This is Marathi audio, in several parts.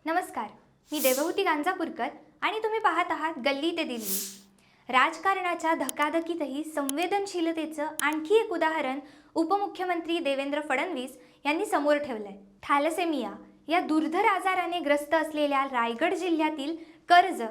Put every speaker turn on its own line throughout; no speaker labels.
नमस्कार, मी देवहूती गांजापूरकर आणि तुम्ही पाहत आहात गल्ली ते दिल्ली। राजकारणाच्या धकाधकीतही संवेदनशीलतेचं आणखी एक उदाहरण उपमुख्यमंत्री देवेंद्र फडणवीस यांनी समोर ठेवलंय। थॅलेसेमिया या दुर्धर आजाराने ग्रस्त असलेल्या रायगड जिल्ह्यातील कर्ज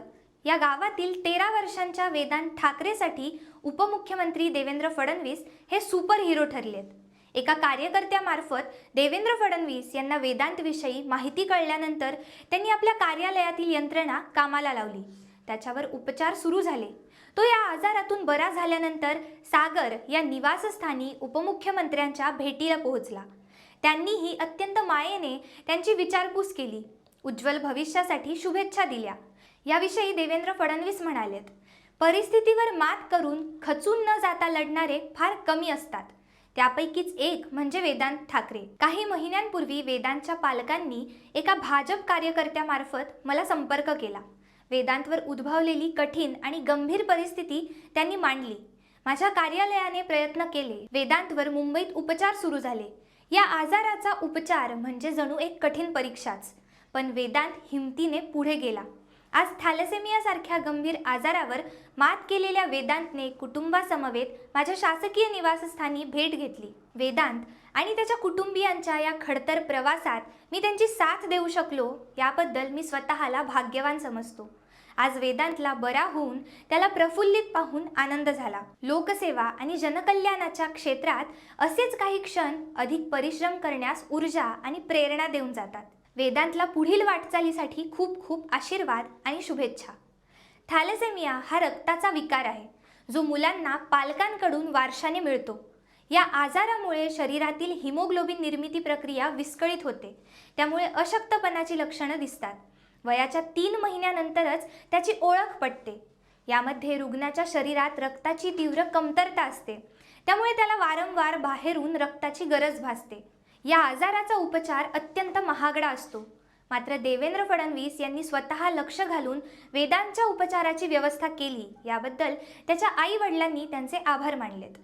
या गावातील 13 वर्षांच्या वेदांत ठाकरेसाठी उपमुख्यमंत्री देवेंद्र फडणवीस हे सुपर हिरो ठरलेत। एका कार्यकर्त्यामार्फत देवेंद्र फडणवीस यांना वेदांतविषयी माहिती कळल्यानंतर त्यांनी आपल्या कार्यालयातील यंत्रणा कामाला लावली। त्याच्यावर उपचार सुरू झाले। तो या आजारातून बरा झाल्यानंतर सागर या निवासस्थानी उपमुख्यमंत्र्यांच्या भेटीला पोहोचला। त्यांनीही अत्यंत मायेने त्यांची विचारपूस केली, उज्ज्वल भविष्यासाठी शुभेच्छा दिल्या। याविषयी देवेंद्र फडणवीस म्हणालेत, परिस्थितीवर मात करून खचून न जाता लढणारे फार कमी असतात, त्यापैकीच एक म्हणजे वेदांत ठाकरे। काही महिन्यांपूर्वी वेदांतच्या पालकांनी एका भाजप कार्यकर्त्यामार्फत मला संपर्क केला। वेदांतवर उद्भवलेली कठीण आणि गंभीर परिस्थिती त्यांनी मांडली। माझ्या कार्यालयाने प्रयत्न केले। वेदांतवर मुंबईत उपचार सुरू झाले। या आजाराचा उपचार म्हणजे जणू एक कठीण परीक्षाच, पण वेदांत हिमतीने पुढे गेला। आज थॅलेसेमिया सारख्या गंभीर आजारावर मात केलेल्या वेदांतने कुटुंबासमवेत माझ्या शासकीय निवासस्थानी भेट घेतली। वेदांत आणि त्याच्या कुटुंबियांच्या या खडतर प्रवासात मी त्यांची साथ देऊ शकलो याबद्दल मी स्वतःला भाग्यवान समजतो। आज वेदांतला बरा होऊन त्याला प्रफुल्लित पाहून आनंद झाला। लोकसेवा आणि जनकल्याणाच्या क्षेत्रात असेच काही क्षण अधिक परिश्रम करण्यास ऊर्जा आणि प्रेरणा देऊन जातात। वेदांतला पुढील वाटचालीसाठी खूप खूप आशीर्वाद आणि शुभेच्छा। थॅलेसेमिया हा रक्ताचा विकार आहे, जो मुलांना पालकांकडून वारशाने मिळतो। या आजारामुळे शरीरातील हिमोग्लोबिन निर्मिती प्रक्रिया विस्कळीत होते, त्यामुळे अशक्तपणाची लक्षणं दिसतात। वयाच्या 3 महिन्यानंतरच त्याची ओळख पटते। यामध्ये रुग्णाच्या शरीरात रक्ताची तीव्र कमतरता असते, त्यामुळे त्याला वारंवार बाहेरून रक्ताची गरज भासते। या आजाराचा उपचार अत्यंत महागडा असतो, मात्र देवेंद्र फडणवीस यांनी स्वतः लक्ष घालून वेदांतच्या उपचाराची व्यवस्था केली, याबद्दल त्याच्या आई वडिलांनी त्यांचे आभार मानलेत।